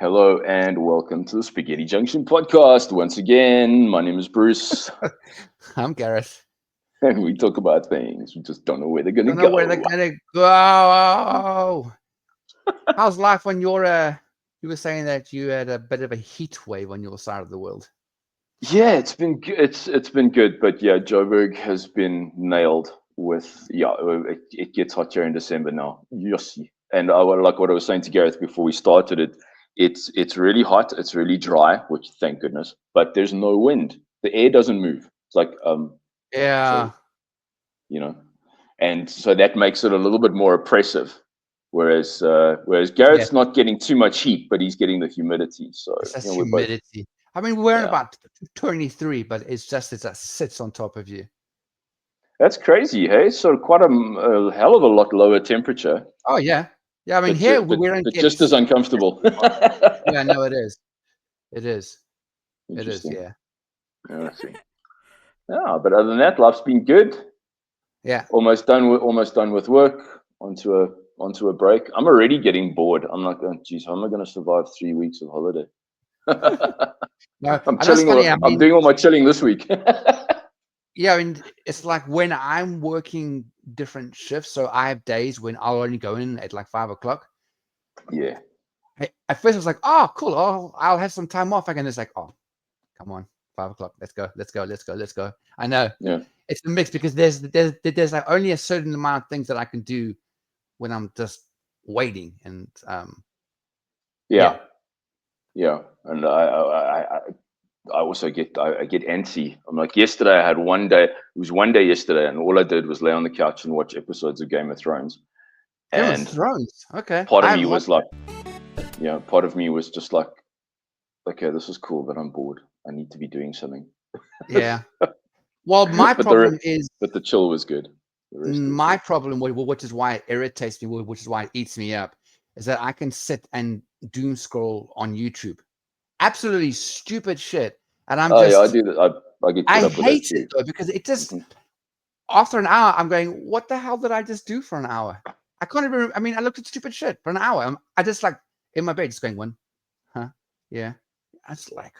Hello and welcome to the Spaghetti Junction podcast. Once again, my name is Bruce, I'm Gareth. and we talk about things. We just don't know where they're going to Don't know where they're go. gonna go. How's life on your? You were saying that you had a bit of a heat wave on your side of the world. Yeah, it's been good, but yeah, Joburg has been nailed with it gets hot here in December now. Yes, and like what I was saying to Gareth before we started it. It's really hot. It's really dry, which thank goodness. But there's no wind. The air doesn't move. It's like Yeah, so you know, and so that makes it a little bit more oppressive. Whereas yeah. Garrett's not getting too much heat, but he's getting the humidity. So It's just we're both humidity. I mean, we're in yeah. about 23, but it's just it just sits on top of you. That's crazy, hey? So quite a hell of a lot lower temperature, Oh yeah, yeah. I mean, but here ju- but we don't but get. just as uncomfortable. Yeah, no, it is. It is. It is. Interesting. Yeah. Yeah, I see. Yeah, but other than that, life's been good. Yeah. Almost done with work. Onto a break. I'm already getting bored. I'm like, oh, geez, how am I going to survive 3 weeks of holiday? No, I'm I know it's chilling. funny. I I'm mean, doing all my chilling this week. yeah, I mean, it's like when I'm working different shifts, so I have days when I'll only go in at like 5 o'clock. Yeah, At first, I was like, "Oh, cool! I'll have some time off." I can just like, "Oh, come on, 5 o'clock. Let's go." I know yeah, it's a mix because there's like only a certain amount of things that I can do when I'm just waiting, and yeah, yeah, yeah. And I also get antsy. I'm like, yesterday I had one day. It was one day yesterday, and all I did was lay on the couch and watch episodes of Game of Thrones. Game of And Thrones. Okay, part of I me haven't was watched like, that. part of me was just like, okay, this is cool, but I'm bored. I need to be doing something. Yeah. Well, my but the problem is but the chill was good. The rest was my good. problem, which is why it irritates me, which is why it eats me up, is that I can sit and doom scroll on YouTube, absolutely stupid shit, and I'm Oh yeah, I just, do that. I get caught I up with that hate it too. though because it just Hmm. after an hour, I'm going, what the hell did I just do for an hour? I can't even. I mean, I looked at stupid shit for an hour. I just like in my bed, just going, one, huh, yeah. That's like,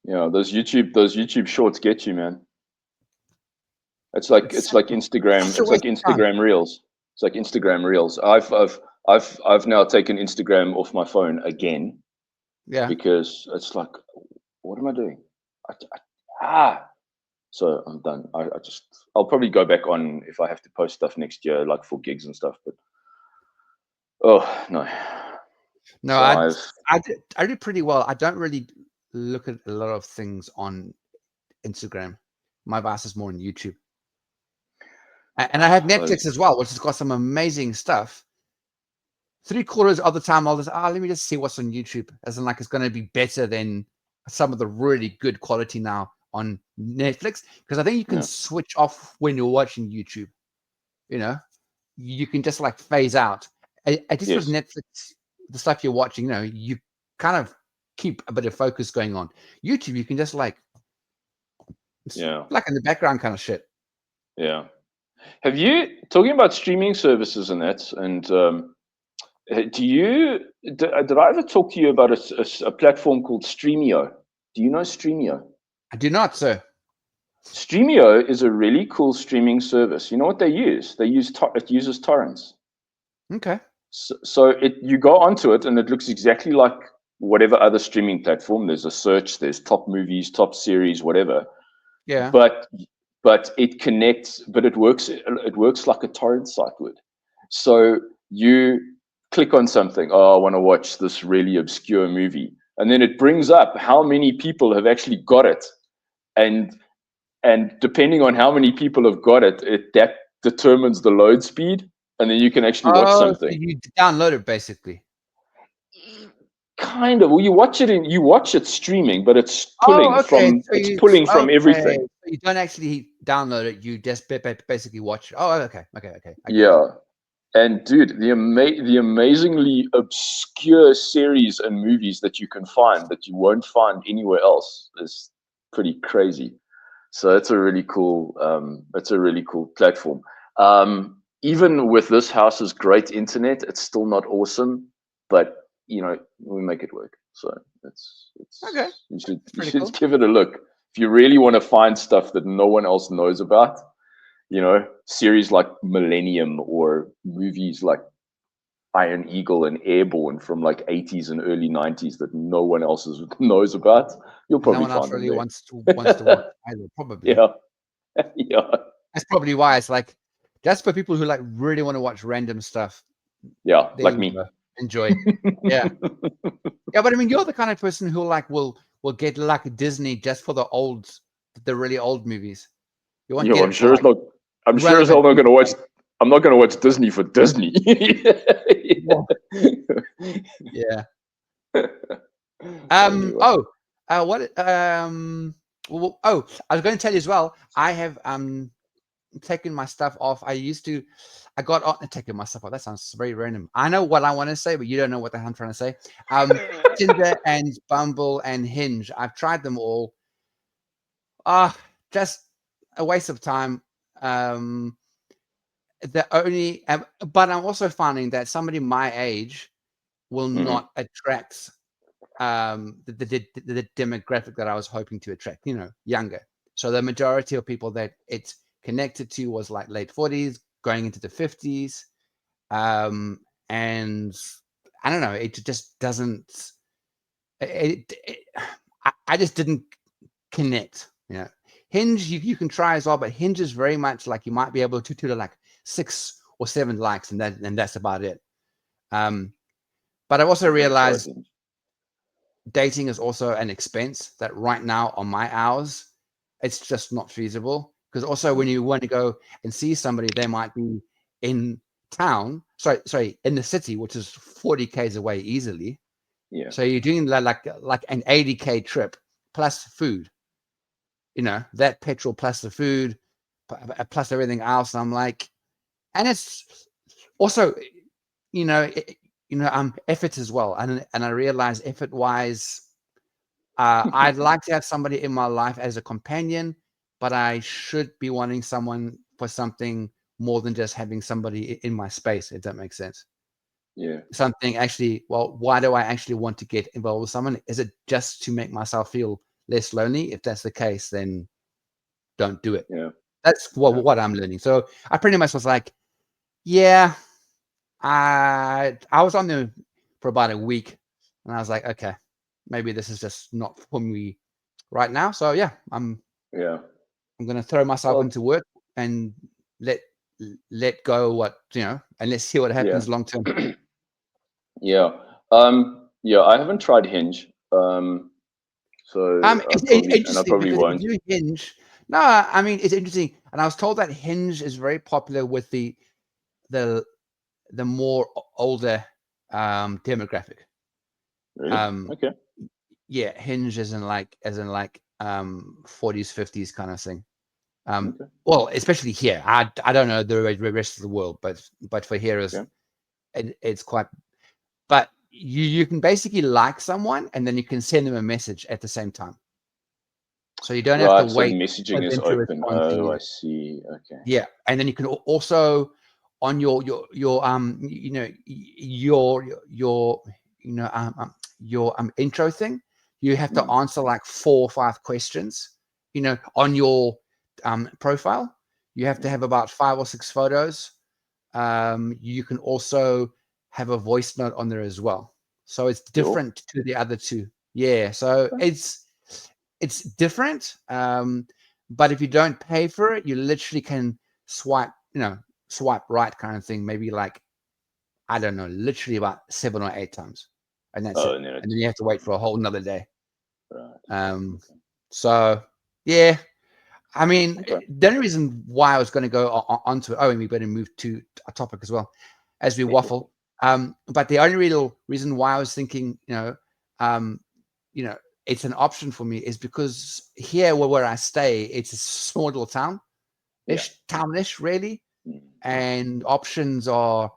Yeah, those YouTube shorts get you, man. It's like it's it's like such Instagram. a It's like waste of time. Instagram Reels. It's like Instagram Reels. I've now taken Instagram off my phone again Yeah. because it's like, what am I doing? I, I, ah, so I'm done. I'll probably go back on if I have to post stuff next year, like for gigs and stuff. But oh no, No, so I've I do pretty well. I don't really look at a lot of things on Instagram. My vice is more on YouTube. And I have uh, Netflix as well, which has got some amazing stuff. 3/4 of the time, I'll just, let me just see what's on YouTube. As in, like, it's going to be better than some of the really good quality now on Netflix. Because I think you can yeah, switch off when you're watching YouTube. You know, you can just like phase out. At least with yes, Netflix, the stuff you're watching, you kind of keep a bit of focus going on. YouTube, you can just like, it's yeah, like in the background kind of shit. yeah. Have you talking about streaming services and that and did I ever talk to you about a platform called Streamio? Do you know Streamio? I do not, sir. Streamio is a really cool streaming service. You know what they use? It uses torrents. Okay. So you go onto it and it looks exactly like whatever other streaming platform. There's a search, there's top movies, top series, whatever. Yeah. But it connects, but it works like a torrent site would. So you click on something, oh, I want to watch this really obscure movie, and then it brings up how many people have actually got it, and depending on how many people have got it, that determines the load speed, and then you can actually watch Oh, so something. you download it basically. Kind of. Well, you watch it streaming, but it's Oh, pulling okay. from it's pulling from Okay. everything. So you don't actually download it. You just basically watch it. Oh, okay. Okay. I get you. Yeah. And dude, the amazingly obscure series and movies that you can find that you won't find anywhere else is pretty crazy. So it's a really cool platform. Even with this house's great internet, it's still not awesome. But we make it work. So it's Okay, you that's pretty should cool. give it a look if you really want to find stuff that no one else knows about. Series like Millennium or movies like Iron Eagle and Airborne from like 80s and early 90s that no one else knows about. You'll And no probably one else find them really there. wants to watch either, probably. Yeah, yeah, That's probably why it's like just for people who like really want to watch random stuff. yeah. There Like you me. go. Enjoy. Yeah. Yeah, but I mean, you're the kind of person who like will get like Disney just for the really old movies. You won't Yo, get I'm it for sure it's like not. I'm sure as hell relevant. not going to watch. I'm not going to watch Disney for Disney. Well, yeah. Anyway. What? Oh, I was going to tell you as well. I have taken my stuff off. I got on taking my stuff off. That sounds very random. I know what I want to say, but you don't know what the hell I'm trying to say. Tinder and Bumble and Hinge. I've tried them all. Just a waste of time. The only, but I'm also finding that somebody my age will not attract the demographic that I was hoping to attract, younger. So the majority of people that it's connected to was like late 40s, going into the 50s. And I don't know, it just doesn't, I just didn't connect. Hinge, you can try as well, but Hinge is very much like you might be able to like 6 or 7 likes, and that's about it. But I've also realized dating is also an expense that right now on my hours, it's just not feasible. Because also when you want to go and see somebody, they might be in town, sorry, in the city, which is 40 k's away easily. Yeah. So you're doing like an 80k trip plus food, that petrol plus the food plus everything else. And I'm like, and it's also, effort as well. And I realize effort wise, I'd like to have somebody in my life as a companion, but I should be wanting someone for something more than just having somebody in my space, if that makes sense. Yeah. Something actually, well, why do I actually want to get involved with someone? Is it just to make myself feel less lonely? If that's the case, then don't do it. Yeah. That's what I'm learning. So I pretty much was like, yeah, I was on there for about a week, and I was like, okay, maybe this is just not for me right now. So yeah, I'm going to throw myself into work and let go what, and let's see what happens long term. Yeah. I haven't tried Hinge. So It's I interesting probably because if won't. you Hinge, no, I mean it's interesting, and I was told that Hinge is very popular with the more older demographic. Really? Okay. Yeah, Hinge as in like 40s, 50s kind of thing. Okay. Well, especially here. I don't know the rest of the world, but for here it's quite. But you can basically like someone and then you can send them a message at the same time. So you don't have to Right. So wait for messaging is them to open. respond to Oh, you. I see. Okay. Yeah, and then you can also on your intro thing, you have to answer like 4 or 5 questions. On your profile, you have to have about 5 or 6 photos. You can also have a voice note on there as well, so it's different to the other 2. Yeah, so it's different. But if you don't pay for it, you literally can swipe right kind of thing, maybe like, I don't know, literally about 7 or 8 times, and that's it. And then you have to wait for a whole another day. Right. So yeah, I mean, the only reason why I was going to go onto it, and we better move to a topic as well as we waffle. But the only real reason why I was thinking, it's an option for me is because here where I stay, it's a small little townish, really, and options are,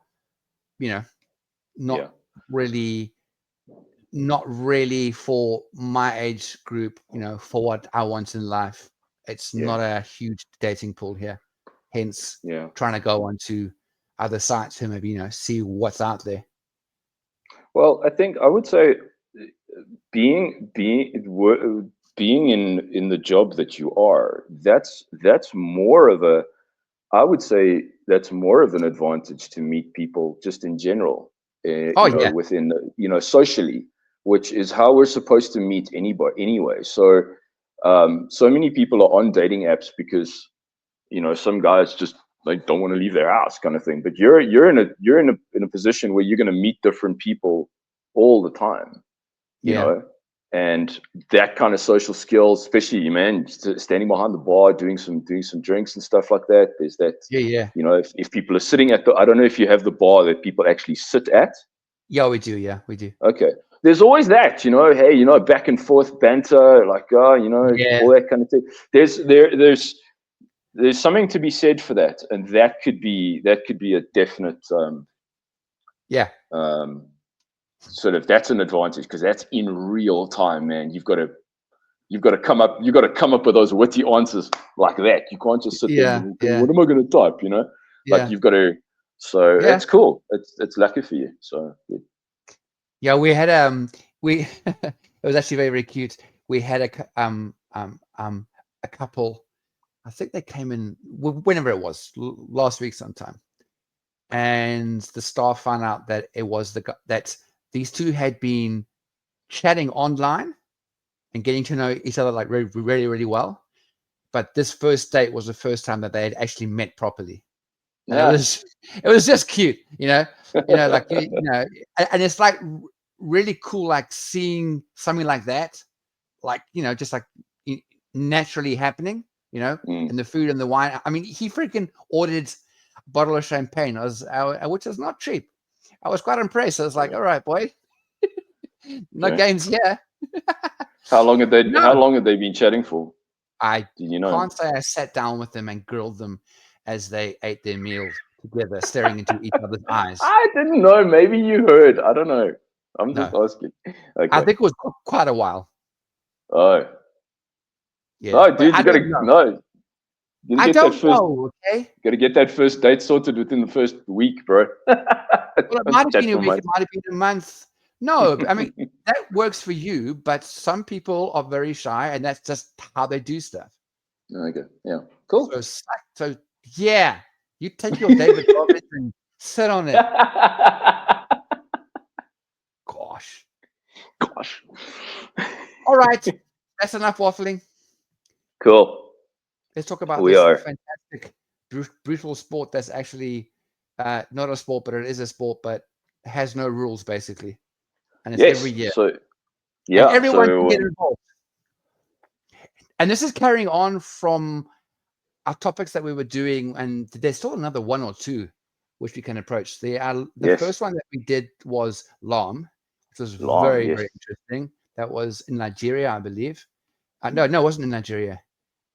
not really for my age group, for what I want in life. It's not a huge dating pool here, hence trying to go onto other sites to maybe see what's out there. Well, I think I would say being being wo- being in the job that you are, that's more of a, I would say that's more of an advantage to meet people just in general, Oh yeah, within, socially, which is how we're supposed to meet anybody anyway. So, so many people are on dating apps because, some guys just like don't want to leave their house kind of thing. But you're in a position where you're going to meet different people all the time, you yeah, know, and that kind of social skills, especially, man, standing behind the bar, doing some drinks and stuff like that. There's that, yeah, yeah, if people are sitting at the, I don't know if you have the bar that people actually sit at. yeah. We do, yeah, we do. Okay. There's always that, hey, back and forth banter, like, Yeah, all that kind of thing. There's something to be said for that, and that could be a definite, yeah, um, sort of, that's an advantage because that's in real time, man. You've got to come up with those witty answers like that. You can't just sit there and yeah, go, okay, yeah, what am I going to type? Like yeah, you've got to. So yeah, it's cool. It's lucky for you. So yeah. yeah. We had we it was actually very, very cute. We had a couple. I think they came in whenever it was last week sometime, and the staff found out that it was that these two had been chatting online and getting to know each other like really, really, really well. But this first date was the first time that they had actually met properly, and Yeah. it was just cute, like and it's like really cool, like seeing something like that, like just like naturally happening, Mm. and the food and the wine. I mean, he freaking ordered a bottle of champagne, which is not cheap. I was quite impressed. I was like, all right, boy, no Okay. games here. How long had they? How No, long had they been chatting for? I Do you know? can't say I sat down with them and grilled them as they ate their meals together, staring into each other's eyes. I didn't know. Maybe you heard. I don't know. I'm just No, asking. I Okay. think it was quite a while. Oh. Yeah, No, but dude, I you gotta don't know. no. You gotta I get that don't first. know. Okay. Gotta get that first date sorted within the first week, bro. Well, it might Don't have chat been a for week. It months. might have been a month. No, I mean that works for you, but some people are very shy, and that's just how they do stuff. Okay. Yeah. So, Cool. so yeah, you take your David Roberts and sit on it. Gosh. Gosh. All right, that's enough waffling. Cool. Let's talk about We this are. fantastic, brutal sport that's actually not a sport, but it is a sport, but has no rules basically, and it's every Yes. year, So and yeah. everyone can So get involved. And this is carrying on from our topics that we were doing, and there's still another one or two which we can approach. The yes. first one that we did was LAM, which was Long. very, Yes. very interesting. That was in Nigeria, I believe. No, it wasn't in Nigeria.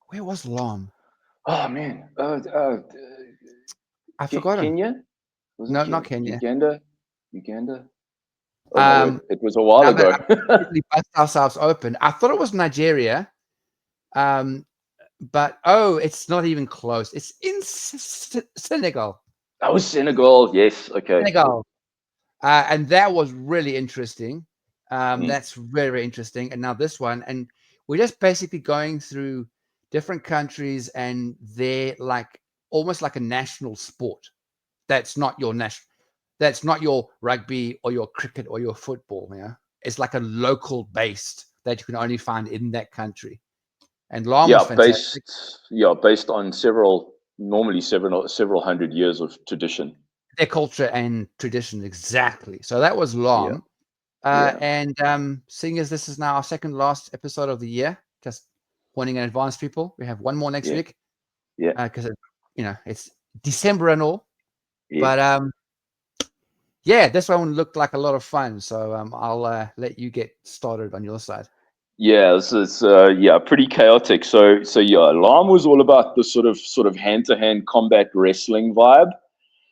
Where was LAM? Oh man. I've forgotten. Kenya? Was No, it not Kenya. Uganda? Uganda? Oh my word! Um, It was a while now that ago. I've completely bust ourselves open, I thought it was Nigeria, but it's not even close. It's in Senegal. That was Senegal. Yes. Okay. Senegal, and that was really interesting. Mm. That's very, very interesting. And now this one, and we're just basically going through different countries, and they're like almost like a national sport. That's not your national. That's not your rugby or your cricket or your football. It's like a local based that you can only find in that country. And LAM was Yeah, fantastic. based on several hundred years of tradition. Their culture and tradition, exactly. So that was Yeah. LAM. Yeah. And seeing as this is now our second last episode of the year, just warning in advance, people, we have one more next Yeah. week Yeah. because it's December and all. Yes. But yeah, this one looked like a lot of fun. So I'll let you get started on your side. Yeah, it's pretty chaotic. So yeah, Alarm was all about the sort of hand-to-hand combat wrestling vibe,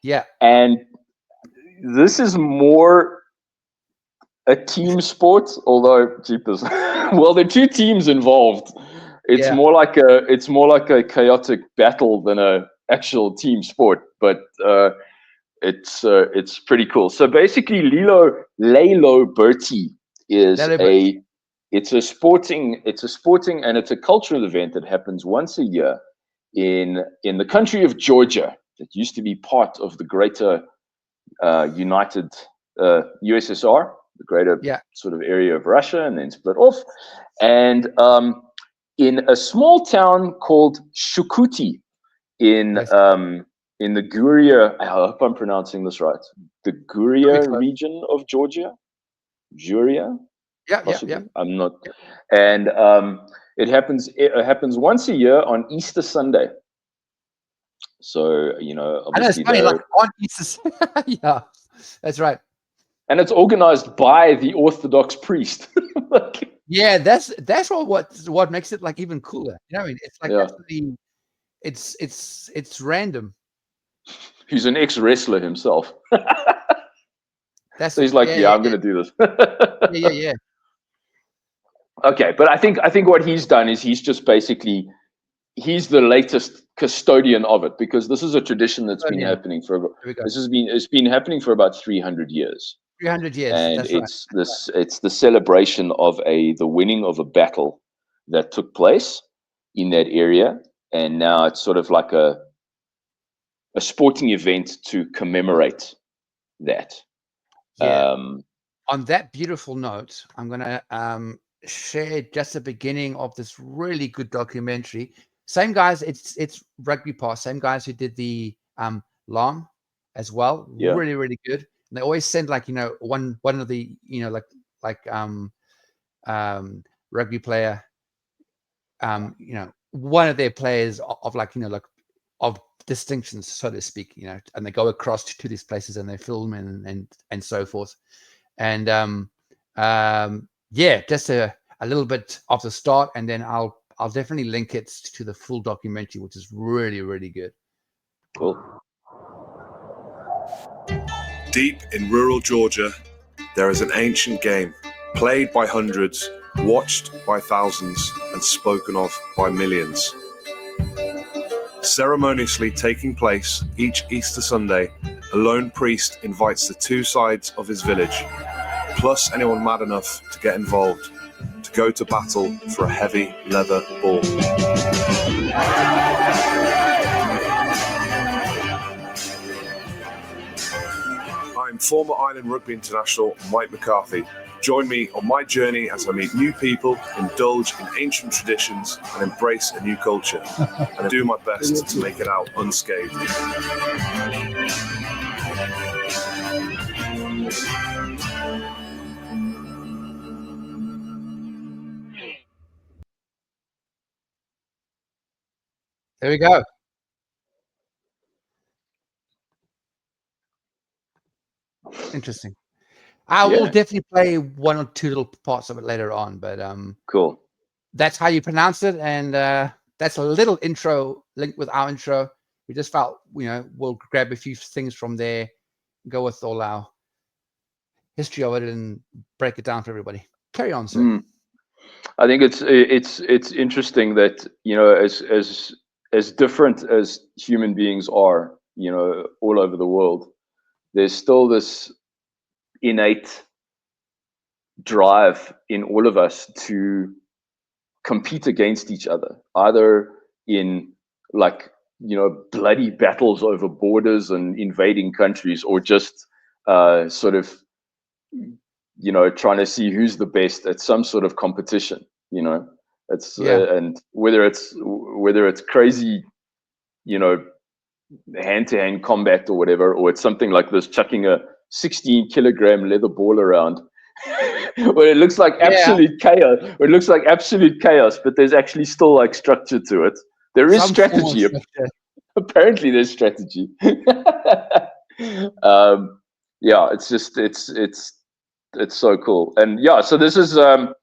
Yeah, and this is more a team sport. Although, jeepers, well, there are two teams involved. It's yeah, more like a chaotic battle than a actual team sport. But it's pretty cool. So basically, LELO BURTI is That a it's a sporting and it's a cultural event that happens once a year in the country of Georgia. That used to be part of the greater United USSR, the greater yeah. sort of area of Russia, and then split off. And in a small town called Shukuti Yes. in the Guria, I hope I'm pronouncing this right, the Could be Guria close. region of Georgia, Guria, Yeah, yeah, yeah. possibly. I'm not. And it happens once a year on Easter Sunday. So I know it's obviously funny, like on Easter. Yeah, that's right. and it's organized by the Orthodox priest. Like, Yeah, that's what makes it like even cooler. You know, what I mean, it's like yeah, actually, it's random. he's an ex-wrestler himself. That's So he's like, yeah, yeah, yeah, I'm yeah, going to do this. yeah, yeah, yeah. Okay, but I think what he's done is he's just basically he's the latest custodian of it, because this is a tradition that's been Guardian. happening for There we go. it's been happening for about 300 years, 300 years. and That's right. it's the celebration of the winning of a battle that took place in that area, and now it's sort of like a sporting event to commemorate that. Yeah. Um, On that beautiful note, I'm gonna share just the beginning of this really good documentary. Same guys, it's Rugby Pass, same guys who did the LAM as well. yeah, Really, really good. And they always send like, one of the, like rugby player, one of their players of like, like of distinctions, so to speak, and they go across to these places and they film and so forth. And yeah, just a little bit of the start, and then I'll definitely link it to the full documentary, which is really, really good. cool. Deep in rural Georgia, there is an ancient game, played by hundreds, watched by thousands, and spoken of by millions. Ceremoniously taking place each Easter Sunday, a lone priest invites the two sides of his village, plus anyone mad enough to get involved, to go to battle for a heavy leather ball. I'm former Ireland Rugby international Mike McCarthy. Join me on my journey as I meet new people, indulge in ancient traditions, and embrace a new culture, and do my best to make it out unscathed. There we go. Interesting. I will definitely play one or two little parts of it later on, but Cool. that's how you pronounce it, and that's a little intro linked with our intro. We just felt, we'll grab a few things from there, go with all our history of it, and break it down for everybody. Carry on, sir. I think it's interesting that as different as human beings are, all over the world, there's still this innate drive in all of us to compete against each other, either in like bloody battles over borders and invading countries, or just sort of trying to see who's the best at some sort of competition. It's and whether it's crazy, hand-to-hand combat or whatever, or it's something like this, chucking a 16-kilogram leather ball around where it looks like absolute chaos, but there's actually still like structure to it. There is strategy. Apparently there's strategy. Yeah, it's just it's so cool. And yeah, so this is so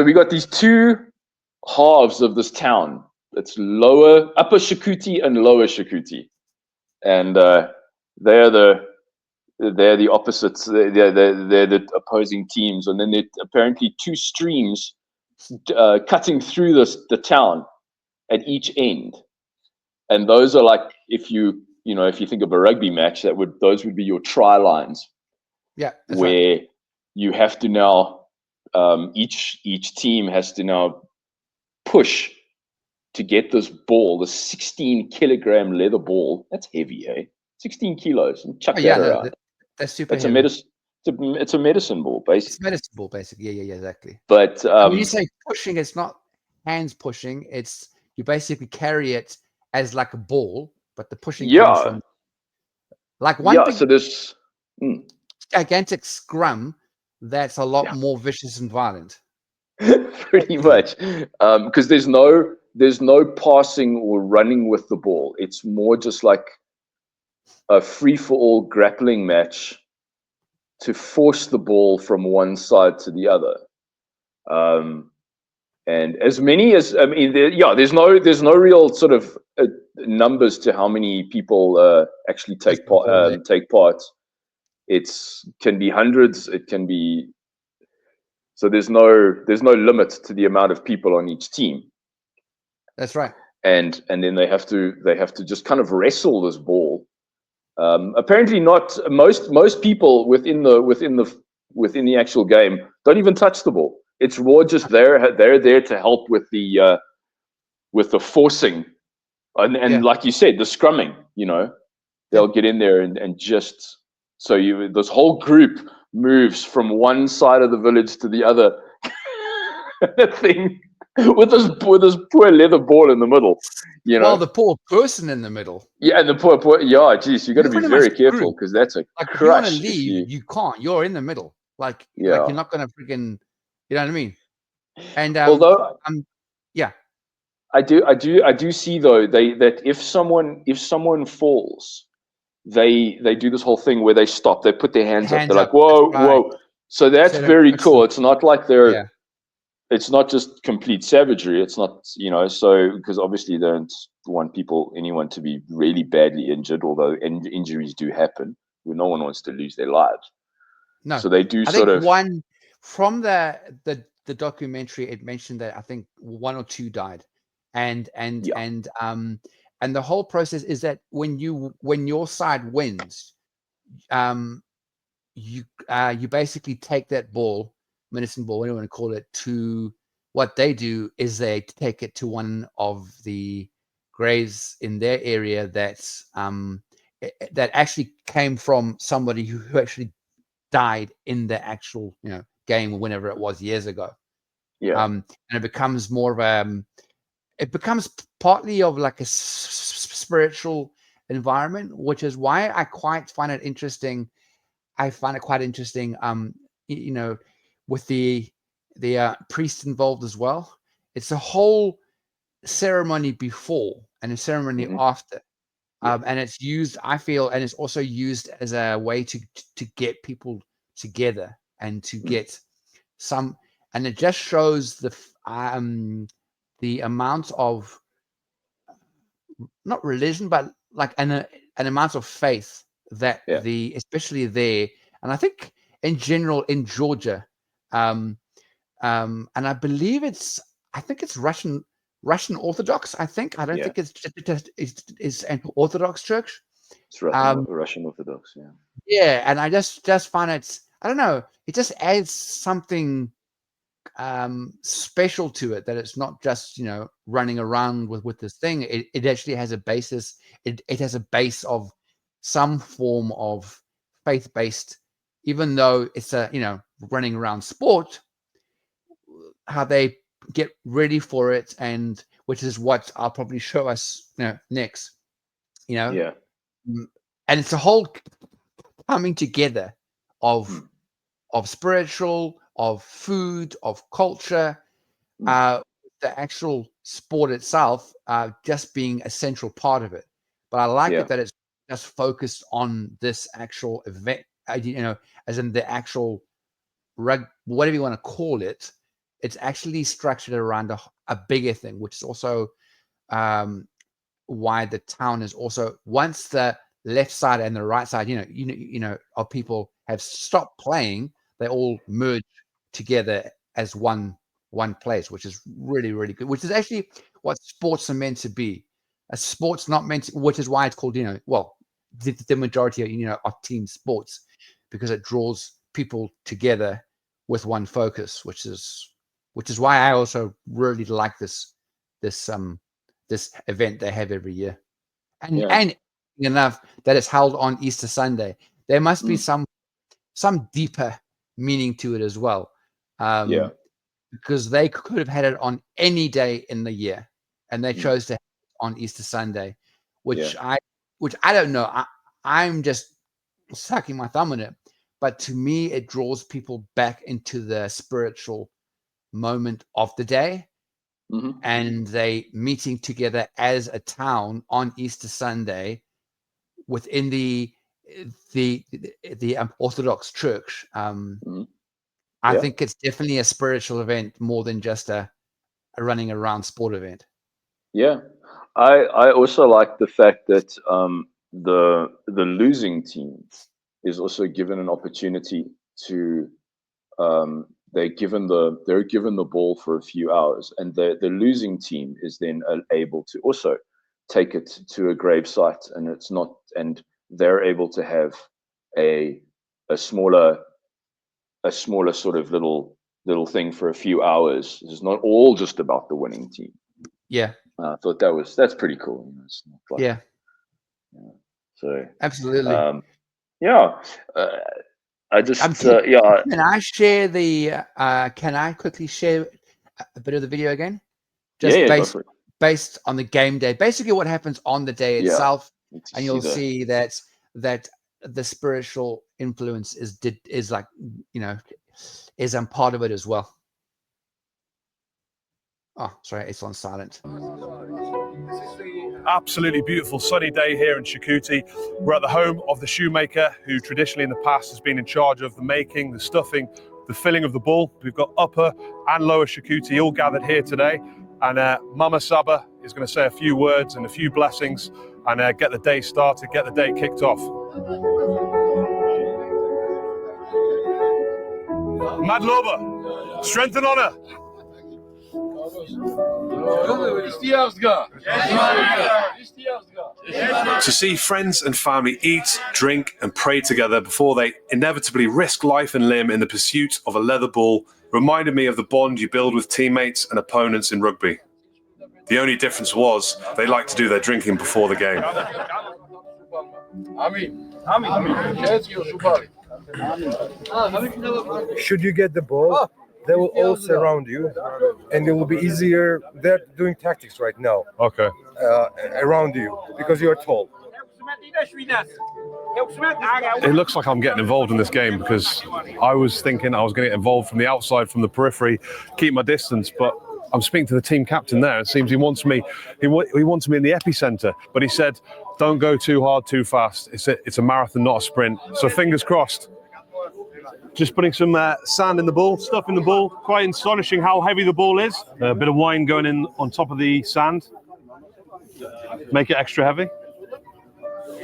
we got these two halves of this town. It's upper Shakuti and lower Shakuti, and they're the opposites. They're the opposing teams, and then there are apparently two streams cutting through the town at each end, and those are like, if you you know, if you think of a rugby match, those would be your try lines, Yeah, that's where you have to now each team has to now push to get this ball, the 16-kilogram leather ball. That's heavy, eh? 16 kilos, and chuck that around. That's super That's heavy. a medicine. It's a medicine ball, It's basically. medicine ball, basically. Yeah, exactly. But when you say pushing, it's not hands pushing. It's you basically carry it as like a ball, but the pushing comes from like one big so there's gigantic scrum that's a lot more vicious and violent. pretty much, because there's no passing or running with the ball. It's more just like a free-for-all grappling match to force the ball from one side to the other. And as many as there's no real sort of numbers to how many people actually take part. It's can be hundreds. It can be. So there's no limit to the amount of people on each team. That's right. And then they have to just kind of wrestle this ball. Apparently, not most people within the actual game don't even touch the ball. It's more just they're there to help with the forcing, and like you said, the scrumming. You know, they'll get in there and just so this whole group moves from one side of the village to the other. Thing with this poor leather ball in the middle. You know, well, the poor person in the middle. Yeah, and the poor. Yeah, geez, you got to be very careful because that's a like crush. If you want to leave, you can't. You're in the middle. Like you're not going to freaking. You know what I mean? And although, yeah, I do see though that if someone falls, they do this whole thing where they stop, they put their hands up, they're like, whoa. So that's very cool. It's not like they're. It's not just complete savagery. It's not, so because obviously they don't want anyone to be really badly injured, although injuries do happen. No one wants to lose their lives. No, so they do I sort think of one from the documentary. It mentioned that I think one or two died, and the whole process is that when your side wins, you basically take that ball, medicine ball, whatever you want to call it, to what they do is they take it to one of the graves in their area that's that actually came from somebody who actually died in the actual game, whenever it was years ago. And it becomes more of it becomes partly of like a spiritual environment, which is why I quite find it interesting. I find it quite interesting, with the priest involved as well. It's a whole ceremony before and a ceremony after, and it's used, I feel, and it's also used as a way to get people together and to get some, and it just shows the amount of not religion, but like an amount of faith that especially there, and I think in general in Georgia, and I believe it's Russian Orthodox. I don't think it's an Orthodox church. It's Russian Orthodox, and I just find it, I don't know, it just adds something special to it, that it's not just running around with this thing. It actually has a basis. It has a base of some form of faith-based, even though it's a running around sport, how they get ready for it, and which is what I'll probably show us next. And it's a whole coming together of spiritual, of food, of culture, the actual sport itself just being a central part of it. But I like it that it's just focused on this actual event, as in the actual whatever you want to call it. It's actually structured around a bigger thing, which is also why the town is also, once the left side and the right side, of people have stopped playing, they all merge together as one place, which is really, really good, which is actually what sports are meant to be. A sport's not meant to, which is why it's called, well, the majority of of team sports, because it draws people together with one focus, which is why I also really like this event they have every year. And enough that it's held on Easter Sunday, there must be some deeper meaning to it as well. Because they could have had it on any day in the year, and they chose to have it on Easter Sunday, which I don't know. I'm just sucking my thumb on it, but to me, it draws people back into the spiritual moment of the day, and they meeting together as a town on Easter Sunday within the Orthodox Church. I think it's definitely a spiritual event more than just a running around sport event. Yeah, I also like the fact that the losing team is also given an opportunity to they're given the ball for a few hours, and the losing team is then able to also take it to a grave site, and they're able to have a smaller sort of little thing for a few hours. It's not all just about the winning team. Yeah, I thought that's pretty cool. It's not like, so absolutely. I just Can I share the? Can I quickly share a bit of the video again? Just based on the game day, basically what happens on the day itself, and you'll see that the spiritual influence is like, is part of it as well. Oh, sorry, it's on silent. Absolutely beautiful sunny day here in Shakuti. We're at the home of the shoemaker, who traditionally in the past has been in charge of the making, the stuffing, the filling of the bull. We've got upper and lower Shakuti all gathered here today, and Mama Saba is going to say a few words and a few blessings and get the day started, get the day kicked off. Madloba, strength and honor. To see friends and family eat, drink and pray together before they inevitably risk life and limb in the pursuit of a leather ball reminded me of the bond you build with teammates and opponents in rugby. The only difference was they like to do their drinking before the game. Should you get the ball, they will all surround you, and it will be easier. They're doing tactics right now. Okay. Around you, because you're tall. It looks like I'm getting involved in this game, because I was thinking I was going to get involved from the outside, from the periphery, keep my distance, but I'm speaking to the team captain there. It seems he wants me in the epicenter, but he said, don't go too hard, too fast. It's a marathon, not a sprint. So fingers crossed. Just putting some sand in the ball, stuff in the ball. Quite astonishing how heavy the ball is. A bit of wine going in on top of the sand. Make it extra heavy.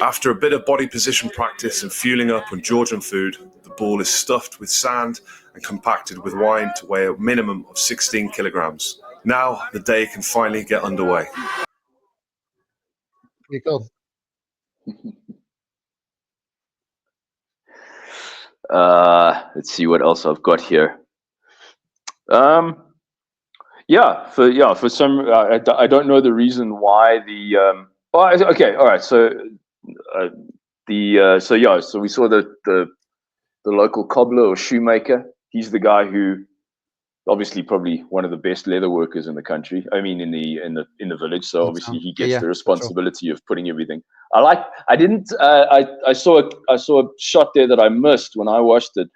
After a bit of body position practice and fueling up on Georgian food, the ball is stuffed with sand and compacted with wine to weigh a minimum of 16 kilograms. Now the day can finally get underway. Pretty cool. Let's see what else I've got here. For some, I don't know the reason why the. Okay, all right. So so we saw the local cobbler or shoemaker. He's the guy who, obviously, probably one of the best leather workers in the country. I mean, in the village. So obviously, he gets the responsibility of putting everything. I saw a shot there that I missed when I watched it.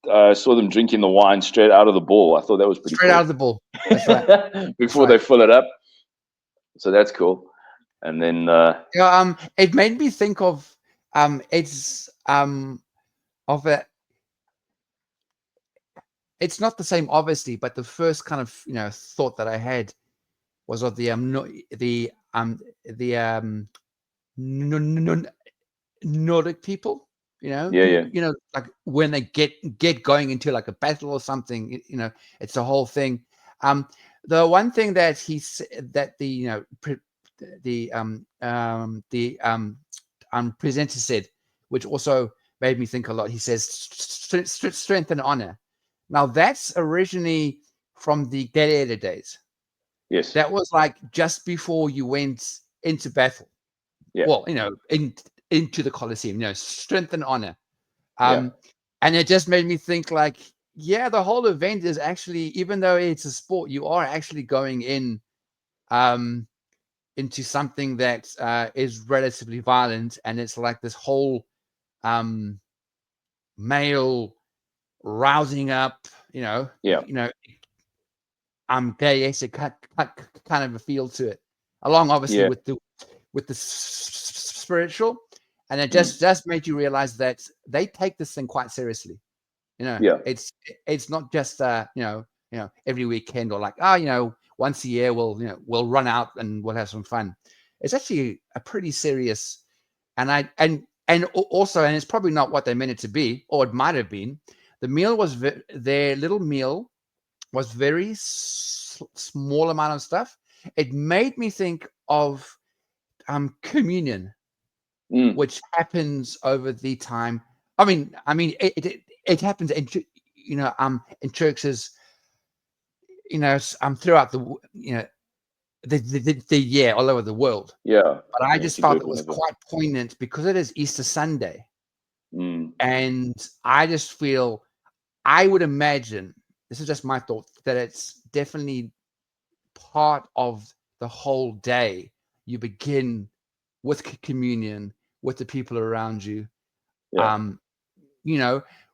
I saw them drinking the wine straight out of the ball. I thought that was pretty straight cool. out of the ball. That's right. Before they fill it up. So that's cool. And then it made me think of it's not the same, obviously, but the first kind of thought that I had was of the Nordic people. Like when they get going into like a battle or something, it's a whole thing. The one thing that the presenter said, which also made me think a lot. He says strength and honor. Now that's originally from the gladiator days. Yes. That was like just before you went into battle. Yeah. Well, into the Colosseum, strength and honor. Yeah. And it just made me think like, yeah, the whole event is actually, even though it's a sport, you are actually going in into something that is relatively violent, and it's like this whole male rousing up, gladiator kind of a feel to it, along obviously with the spiritual, and it just made you realize that they take this thing quite seriously. It's not just every weekend or like once a year we'll run out and we'll have some fun. It's actually a pretty serious, and also it's probably not what they meant it to be, or it might have been. The meal was their little meal was very small amount of stuff. It made me think of communion, which happens over the time. I mean, it happens in churches, throughout the year all over the world. Yeah. But I just felt it was quite poignant because it is Easter Sunday. And I just feel, I would imagine, this is just my thought, that it's definitely part of the whole day. You begin with communion with the people around you,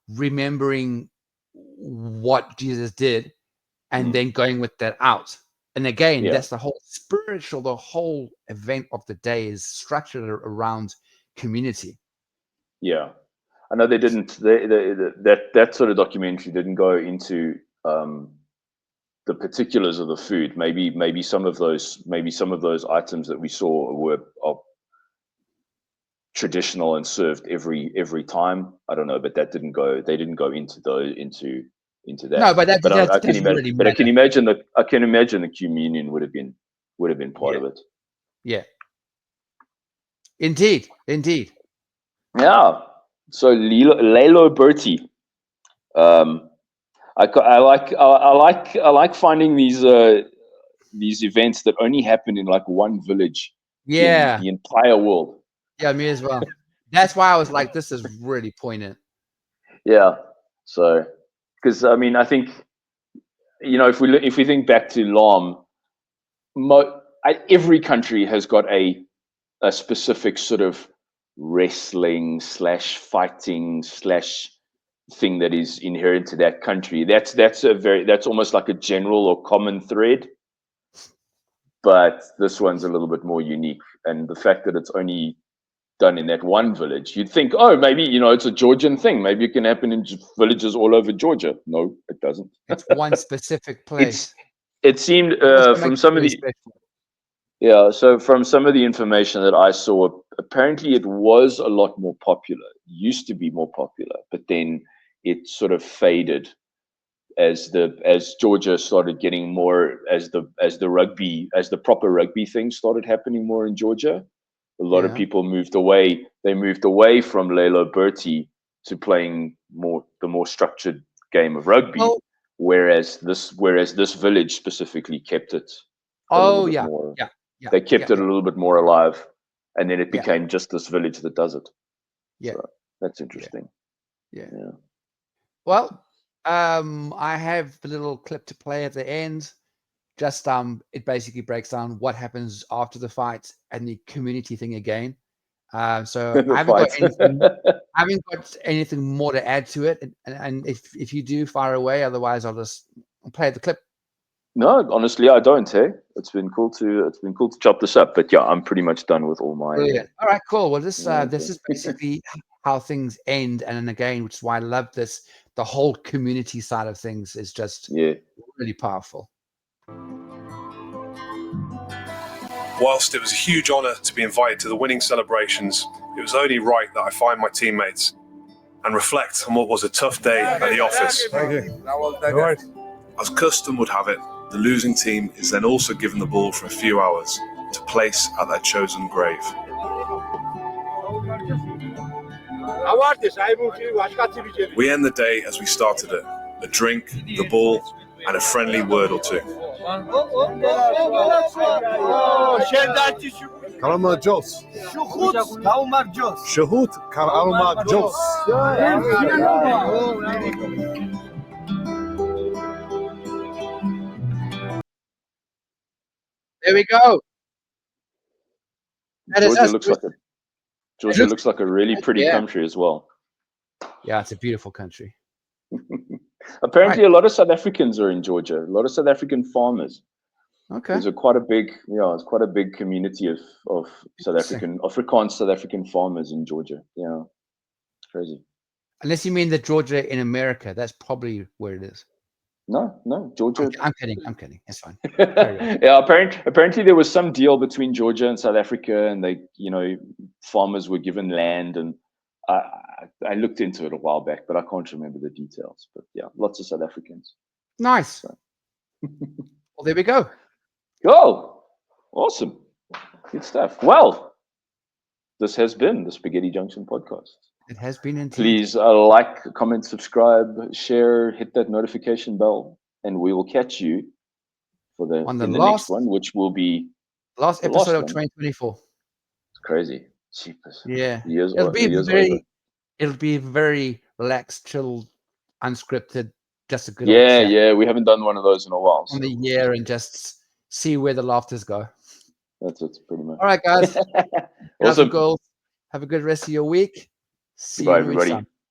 remembering what Jesus did, and then going with that out. And again, that's the whole spiritual, the whole event of the day is structured around community. Yeah. I know they didn't, that sort of documentary didn't go into the particulars of the food. Maybe some of those items that we saw were traditional and served every time. I don't know, but they didn't go into that. No, but I can imagine. Really but I can imagine the communion would have been part of it. Yeah. Indeed. Yeah. So LELO BURTI. I like finding these events that only happen in like one village. Yeah. In the entire world. Yeah, me as well. That's why I was like, this is really poignant. Yeah. So, because I mean, I think, if we think back to LAM, every country has got a specific sort of wrestling / fighting / thing that is inherent to that country. That's almost like a general or common thread. But this one's a little bit more unique, and the fact that it's only done in that one village, you'd think, oh, maybe it's a Georgian thing. Maybe it can happen in villages all over Georgia. No, it doesn't. It's one specific place. It seemed from some of the so from some of the information that I saw, apparently it was a lot more popular. It used to be more popular, but then it sort of faded as Georgia started getting more, as the proper rugby thing started happening more in Georgia. A lot of people moved away. They moved away from LELO BURTI to playing the more structured game of rugby. Whereas this village specifically kept it a little bit more. They kept it a little bit more alive, and then it became just this village that does it. Yeah, so that's interesting. Yeah. Well, I have a little clip to play at the end. Just it basically breaks down what happens after the fight and the community thing again. So I haven't got anything more to add to it. And if you do, fire away. Otherwise, I'll just play the clip. No, honestly, I don't. Hey, it's been cool to chop this up. But yeah, I'm pretty much done with all my. Brilliant. All right, cool. Well, this is basically how things end, and then again, which is why I love this. The whole community side of things is just really powerful. Whilst it was a huge honour to be invited to the winning celebrations, it was only right that I find my teammates and reflect on what was a tough day at the office. Thank you. As custom would have it, the losing team is then also given the ball for a few hours, to place at their chosen grave. We end the day as we started it, a drink, the ball, and a friendly word or two. Kalamajos. Shahut Kalamajos. There we go. That is Georgia us. looks like a really pretty Yeah. country as well. Yeah, it's a beautiful country. Apparently, a lot of South Africans are in Georgia. A lot of South African farmers. Okay. There's it's quite a big community of South African Afrikaans South African farmers in Georgia. Yeah, it's crazy. Unless you mean the Georgia in America, that's probably where it is. No, Georgia. I'm kidding. It's fine. Yeah, apparently there was some deal between Georgia and South Africa, and farmers were given land, and I looked into it a while back, but I can't remember the details. But yeah, lots of South Africans. Nice. So. Well, there we go. Oh, awesome. Good stuff. Well, this has been the Spaghetti Junction podcast. It has been indeed. Please like, comment, subscribe, share, hit that notification bell, and we will catch you for the next one, which will be last episode of 2024. It's crazy. Cheapest. Yeah. It'll be very relaxed, chill, unscripted, just a good old chat. Yeah, we haven't done one of those in a while. On the year and just see where the laughters go. That's pretty much. All right, guys. Awesome. Girls, have a good rest of your week. See Bye, you everybody.